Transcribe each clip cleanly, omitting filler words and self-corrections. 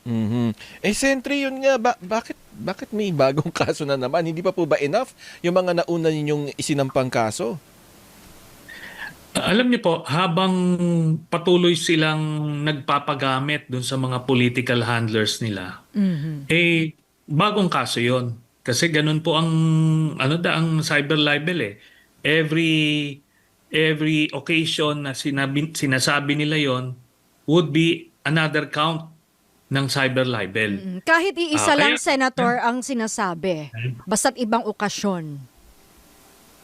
Mhm. Sentry yun nga bakit may bagong kaso na naman? Hindi pa po ba enough yung mga nauna ninyong isinampang kaso? Alam niyo po, habang patuloy silang nagpapagamit dun sa mga political handlers nila, Mhm. bagong kaso yon. Kasi ganun po ang cyber libel eh. Every every occasion na sinasabi nila yon would be another count ng cyber libel. Kahit iisa lang, Kaya Senator, ang sinasabi. Basta't ibang okasyon.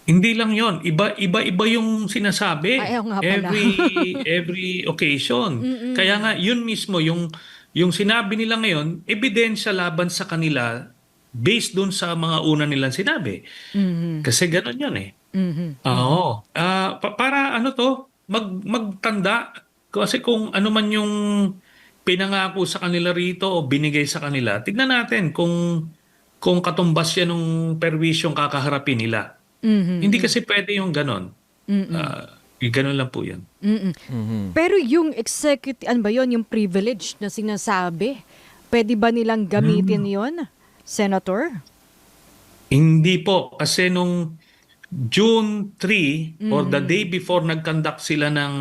hindi lang yon, iba yung sinasabi. Ay, ayaw nga pala. Every occasion. Kaya nga yun mismo yung sinabi nila ngayon, ebidensya laban sa kanila based dun sa mga una nilang sinabi. Mhm. Kasi ganun yun eh. Mhm. Oo. Para ano to, magtanda kasi kung ano man yung pinangako sa kanila rito o binigay sa kanila, tignan natin kung katumbas yan ng perwisyong kakaharapin nila. Hindi Mhm. kasi pwede yung ganon. Mhm. Yung ganon lang po yan. Mhm. Mhm. Pero yung executive, ano ba yun, yung privilege na sinasabi, pwede ba nilang gamitin Hmm. yon, Senator? Hindi po. Kasi nung June 3 or the day Mhm. before nag-conduct sila ng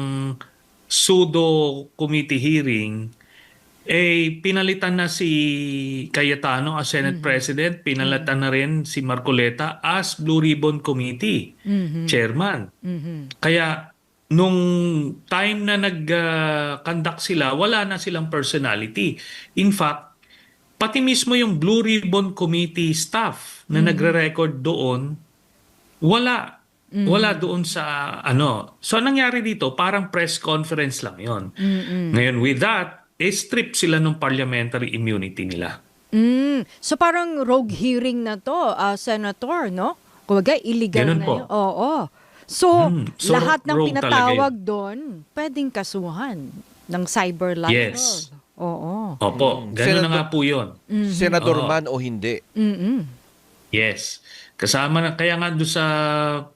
pseudo committee hearing, pinalitan na si Cayetano as Senate Mhm. President, Mhm. pinalitan na rin si Marcoleta as Blue Ribbon Committee Mhm. Chairman. Mhm. Kaya nung time na nag-conduct sila, wala na silang personality. In fact, pati mismo yung Blue Ribbon Committee staff na Mhm. nagre-record doon, wala. Wala Mhm. doon sa ano. So, anong nangyari dito, parang press conference lang yon. Mhm. Ngayon, with that, strip sila ng parliamentary immunity nila. So parang rogue hearing na to, Senator, no? Kumbaga, illegal Ganun na po. yun. Oo. So, So, lahat ng rogue talaga pinatawag yun. doon, pwedeng kasuhan ng cyber libel. Yes. Oo. Opo, ganun na nga Senador po yun. senador Oo. man o hindi? Mm-mm. Yes. Kasama na, kaya nga doon sa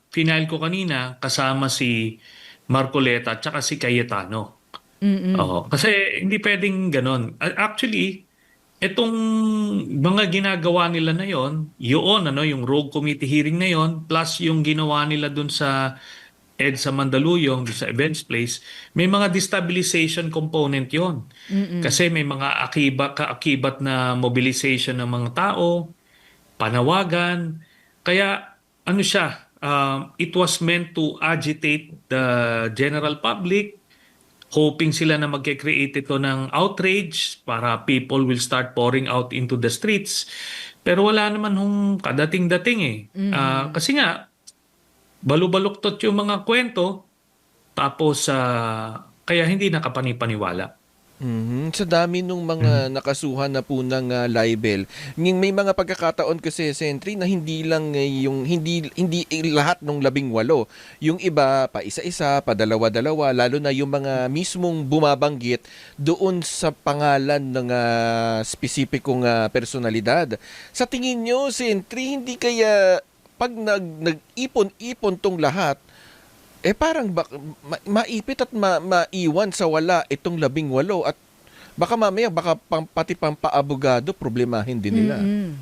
final ko kanina, kasama si Marcoleta at saka si Cayetano. Mm-mm. Oo. Kasi hindi pwedeng ganon. Actually, itong mga ginagawa nila na yon, yun, ano, yung rogue committee hearing na yon, plus yung ginawa nila doon sa EDSA Mandaluyong, doon sa Events Place, may mga destabilization component yon. Mm-mm. Kasi may mga kaakibat na mobilization ng mga tao, panawagan. Kaya ano siya, it was meant to agitate the general public, hoping sila na magke-create ito ng outrage para people will start pouring out into the streets. Pero wala naman hong kadating-dating eh. Mhm. Kasi nga, balubaluktot yung mga kwento, tapos kaya hindi nakapanipaniwala. Mhm. Sa dami nung mga Mhm. nakasuhan na po ng libel, may mga pagkakataon kasi, Sentry, na hindi lang yung hindi lahat ng 18. Yung iba pa isa-isa, pa dalawa-dalawa, lalo na yung mga mismong bumabanggit doon sa pangalan ng spesipikong personalidad. Sa tingin nyo, Sentry, hindi kaya pag nag-ipon-ipon tong lahat, parang maipit at maiwan sa wala itong 18, at baka mamaya pati pang paabogado problemahin din nila. Mm-mm.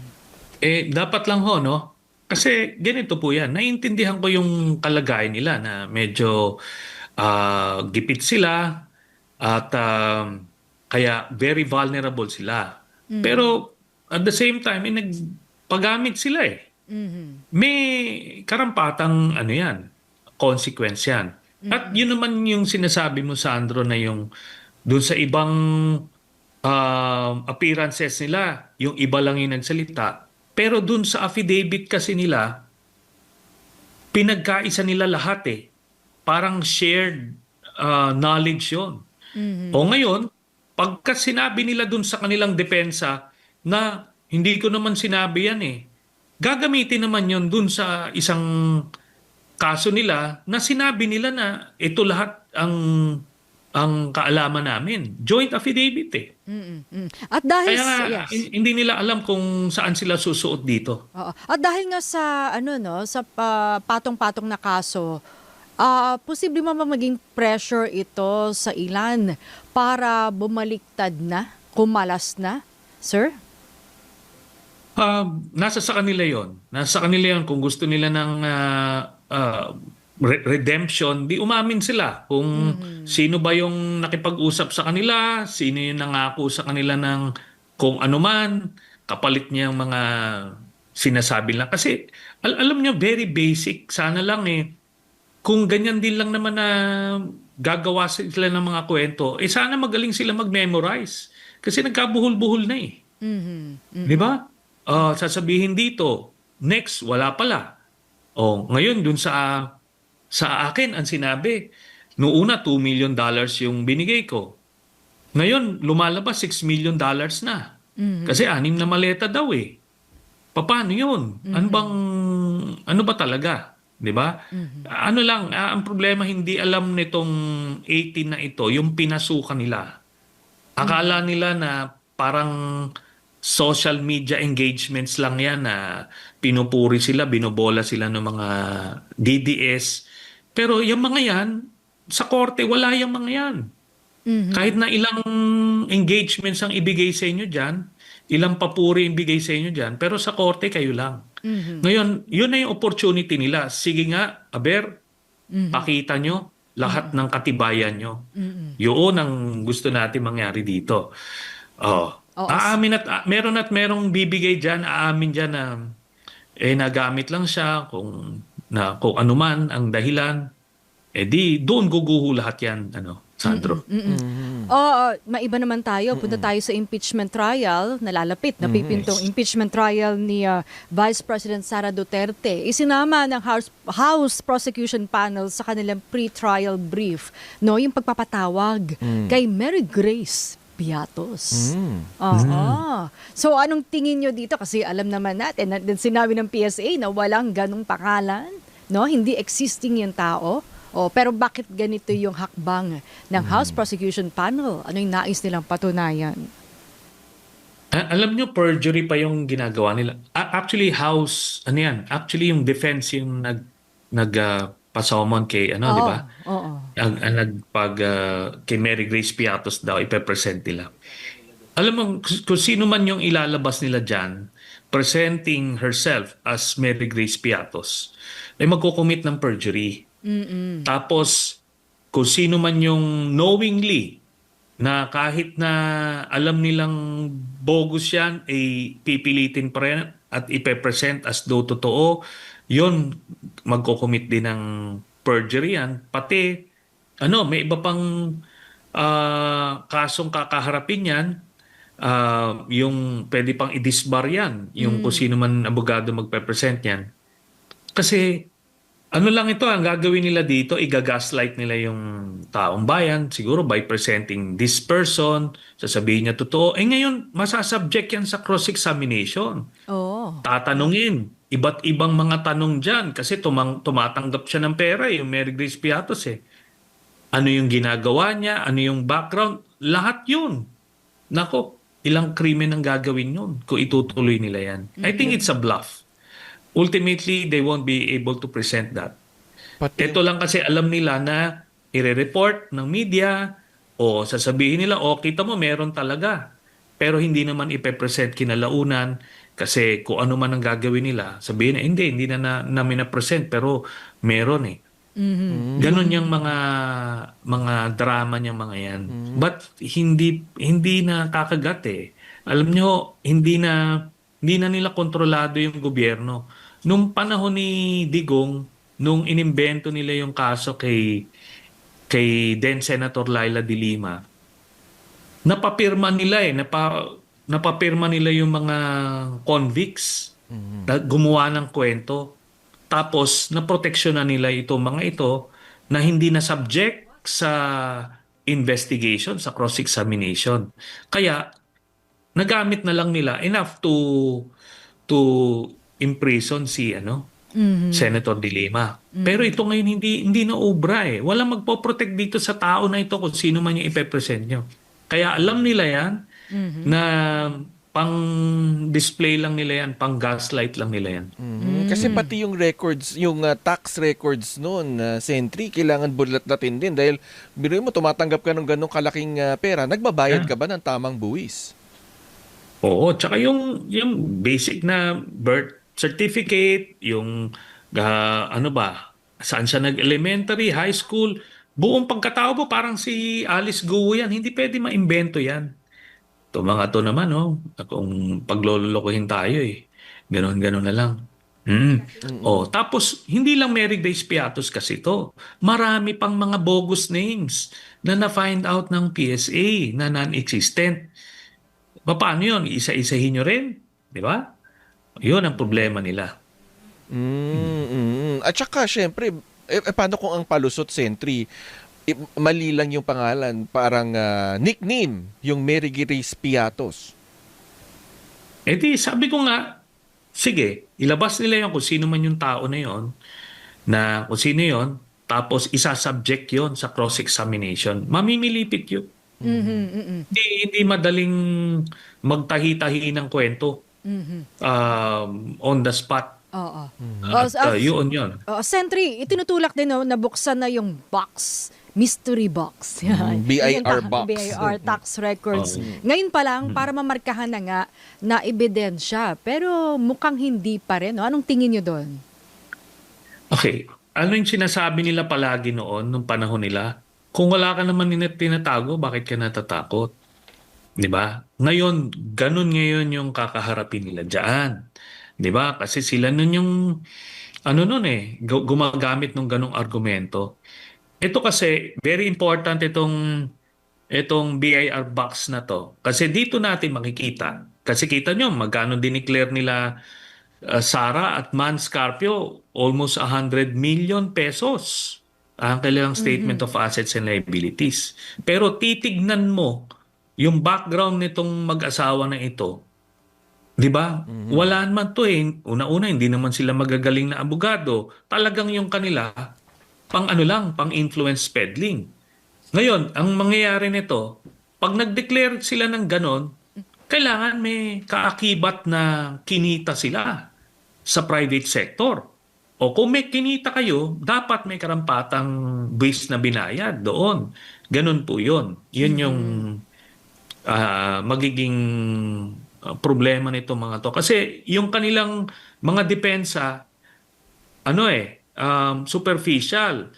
Dapat lang ho, no? Kasi ganito po yan. Naiintindihan ko yung kalagayan nila na medyo gipit sila at kaya very vulnerable sila. Mhm. Pero at the same time, nagpagamit sila eh. Mhm. May karampatang ano yan, consequence yan. At Mm-mm. yun naman yung sinasabi mo, Sandro, na yung doon sa ibang appearances nila, yung iba lang yung nagsalita. Pero doon sa affidavit kasi nila, pinagkaisa nila lahat eh. Parang shared knowledge yon. O Mhm. ngayon, pagka sinabi nila doon sa kanilang depensa na hindi ko naman sinabi yan eh, gagamitin naman yon doon sa isang kaso nila na sinabi nila na ito lahat ang kaalaman namin. Joint affidavit eh. Mm-mm. Mm. At dahil Kaya nga yes. hindi nila alam kung saan sila susuot dito. Oo. At dahil nga sa ano, no, sa patong-patong na kaso, posible maging pressure ito sa ilan para bumaliktad na kumalas na, sir? Nasa sa kanila yon. Nasa kanila yon kung gusto nila ng redemption, di umamin sila kung sino ba yung nakipag-usap sa kanila, sino yung nangako sa kanila ng kung ano man, kapalit niya yung mga sinasabi lang. Kasi alam niyo, very basic. Sana lang kung ganyan din lang naman na gagawa sila ng mga kwento, sana magaling sila mag-memorize. Kasi nagkabuhol-buhol na Di ba? Sasabihin dito, next, wala pala. Ngayon, dun sa akin, ang sinabi, noong una, $2 million yung binigay ko. Ngayon, lumalabas $6 million na. Kasi 6 na maleta daw Paano yun? Ano ba talaga? Di ba? Ano lang, ang problema, hindi alam nitong 18 na ito, yung pinasukan nila. Akala nila na parang social media engagements lang yan na pinupuri sila, binobola sila ng mga DDS. Pero yung mga yan, sa korte, wala yung mga yan. Kahit na ilang engagements ang ibigay sa inyo dyan, ilang papuri ibigay sa inyo dyan, pero sa korte kayo lang. Ngayon, yun na yung opportunity nila. Sige nga, Aber, pakita nyo lahat ng katibayan nyo. Yun ang gusto natin mangyari dito. Aamin merong bibigay dyan, aamin dyan na nagamit lang siya kung ano man ang dahilan. Di doon guguho lahat yan, Sandro. Maiba naman tayo. Punta tayo sa impeachment trial. Nalalapit, napipintong impeachment trial ni Vice President Sara Duterte. Isinama ng House Prosecution Panel sa kanilang pre-trial brief, yung pagpapatawag kay Mary Grace Piatos. So anong tingin nyo dito? Kasi alam naman natin, sinabi ng PSA na walang ganong pangalan, hindi existing yung tao. Pero bakit ganito yung hakbang ng House Prosecution Panel? Ano yung nais nilang patunayan? Alam nyo, perjury pa yung ginagawa nila. Actually, Actually, yung defense yung nagpasomon kay, di ba? Kay Mary Grace Piatos daw, ipepresent nila. Alam mo, kung sino man yung ilalabas nila dyan, presenting herself as Mary Grace Piatos, ay magkukumit ng perjury. Tapos, kung sino man yung knowingly na kahit na alam nilang bogus yan, ay pipilitin pa rin at ipepresent as though totoo, yun, magkukumit din ng perjury yan. Pati, may iba pang kasong kakaharapin yan, yung pwede pang i-disbar yan, yung kung sino man abogado magpe-present yan. Kasi, lang ito, ang gagawin nila dito, i-gaslight nila yung taong bayan, siguro by presenting this person, sasabihin niya totoo. Ngayon, masasubject yan sa cross-examination. Tatanungin, iba't ibang mga tanong dyan, kasi tumatanggap siya ng pera, yung Mary Grace Piatos Ano yung ginagawa niya, ano yung background, lahat yun. Nako, ilang krimen ang gagawin yun kung itutuloy nila yan. I think it's a bluff. Ultimately, they won't be able to present that. Ito lang kasi alam nila na i-report ng media o sasabihin nila, kita mo, meron talaga. Pero hindi naman ipepresent kinalaunan kasi kung ano man ang gagawin nila, sabihin na, hindi na namin na-present pero meron Ganon yung mga drama niyang mga yan. But hindi na kakagat Alam nyo, hindi na nila kontrolado yung gobyerno. Nung panahon ni Digong, nung inimbento nila yung kaso kay then Senator Laila de Lima, napapirma nila napapirma nila yung mga convicts na gumawa ng kwento. Tapos naproteksyonan nila itong mga ito na hindi na subject sa investigation, sa cross-examination. Kaya nagamit na lang nila enough to imprison si Senator de Lima. Pero ito ngayon hindi na obra Walang magpo-protect dito sa tao na ito kung sino man yung ipepresent nyo. Kaya alam nila yan na pang display lang nila yan, pang gaslight lang nila yan. Kasi pati yung records, yung tax records noon, Sentry, kailangan bulat-latin din dahil biruin mo tumatanggap ka ng ganong kalaking pera, nagbabayad Yeah. ka ba ng tamang buwis? Oo, tsaka yung basic na birth certificate, yung ano ba, saan siya nag-elementary, high school, buong pagkatao mo parang si Alice Guo yan, hindi pwede maimbento yan. To mga to naman, oh, kung paglololokohin tayo eh. Ganon-ganon na lang. Oh, Mm-mm. tapos hindi lang Mary Grace Piatos kasi to. Marami pang mga bogus names na na-find out ng PSA na non-existent. Paano yun? Isa-isahin nyo rin? Di ba? Yun ang problema nila. At saka, syempre, paano kung ang palusot, Sentry, mali lang yung pangalan, parang nickname, yung Mary Grace Piatos. Eh di, sabi ko nga, sige, ilabas nila yon kung sino man yung tao na yon, na kung sino yon, tapos isa-subject yon sa cross-examination. Mamimilipit yun. Mhm, mhm, Hindi madaling magtahi-tahi ng kwento on the spot. oo. At yun yun. Sentry, itinutulak din na buksan na yung box, mystery box. Yan. BIR Yung box. BIR tax records. Oo. Ngayon pa lang, para mamarkahan na nga na ebidensya. Pero mukhang hindi pa rin. No? Anong tingin nyo doon? Okay. Ano yung sinasabi nila palagi noon, nung panahon nila? Kung wala ka naman tinatago, bakit ka natatakot? Di ba? Ngayon, ganun ngayon yung kakaharapin nila dyan. Di ba? Kasi sila nun yung, ano nun eh, gumagamit ng ganung argumento. Ito kasi, very important itong BIR box na to. Kasi dito natin makikita. Kasi kita nyo, magkano dineclare nila Sara at Man Scarpio, almost 100 million pesos ang kailangang statement of assets and liabilities. Pero titignan mo yung background nitong mag-asawa na ito, di ba? Wala naman to eh. Una-una, hindi naman sila magagaling na abogado. Talagang yung kanila, pang ano lang, pang influence peddling. Ngayon, ang mangyayari nito, pag nag-declare sila ng ganon, kailangan may kaakibat na kinita sila sa private sector. O kung may kinita kayo, dapat may karampatang buwis na binayad doon. Ganon po yun. Yun yung magiging problema nito mga to. Kasi yung kanilang mga depensa, superficial.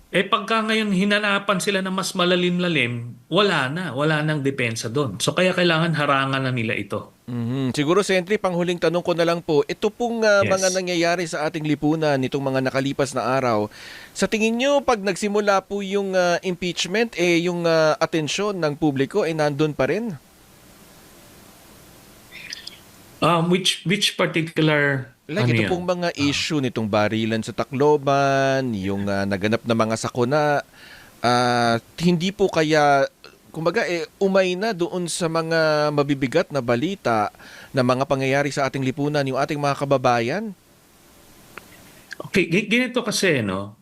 Eh pagka ngayon hinanapan sila ng mas malalim-lalim, wala nang depensa doon. So kaya kailangan harangan na nila ito. Siguro, Sentry, panghuling tanong ko na lang po, ito pong Yes. mga nangyayari sa ating lipunan nitong mga nakalipas na araw, sa tingin nyo, pag nagsimula po yung impeachment, yung atensyon ng publiko, nandun pa rin? Which particular Like ito yan? pong mga issue nitong barilan sa Tacloban, yung naganap na mga sakuna, hindi po kaya, kumbaga, umay na doon sa mga mabibigat na balita na mga pangyayari sa ating lipunan, yung ating mga kababayan? Okay, ganito kasi, no?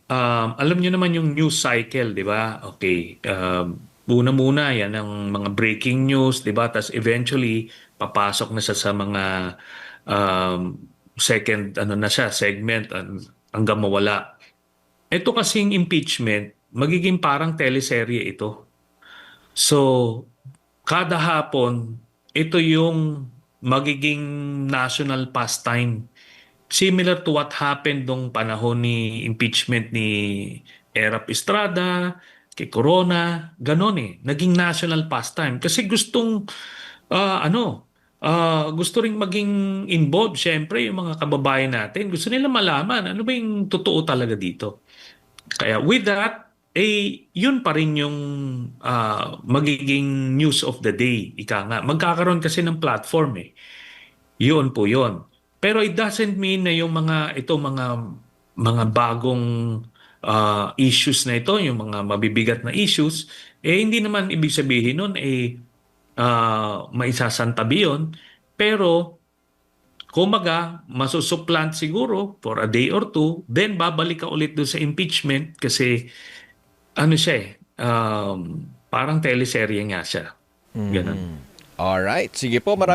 Alam niyo naman yung news cycle, di ba? Okay, una-muna yan ang mga breaking news, di ba? Tapos eventually, papasok na siya sa mga second, segment, hanggang mawala. Ito kasing impeachment, magiging parang teleserye ito. So, kada hapon, ito yung magiging national pastime. Similar to what happened nung panahon ni impeachment ni Erap Estrada, kay Corona, ganon eh. Naging national pastime. Kasi gusto ring maging involved, syempre, yung mga kababayan natin. Gusto nila malaman, ano ba yung totoo talaga dito. Kaya with that, yun pa rin yung magiging news of the day. Ika nga. Magkakaroon kasi ng platform eh. Yun po yun. Pero it doesn't mean na yung mga bagong issues na ito, yung mga mabibigat na issues, hindi naman ibig sabihin nun maisasantabi yun. Pero kumaga, masusuplant siguro for a day or two, then babalik ka ulit doon sa impeachment kasi parang teleserye nga siya. Ganun. Alright, sige po, marami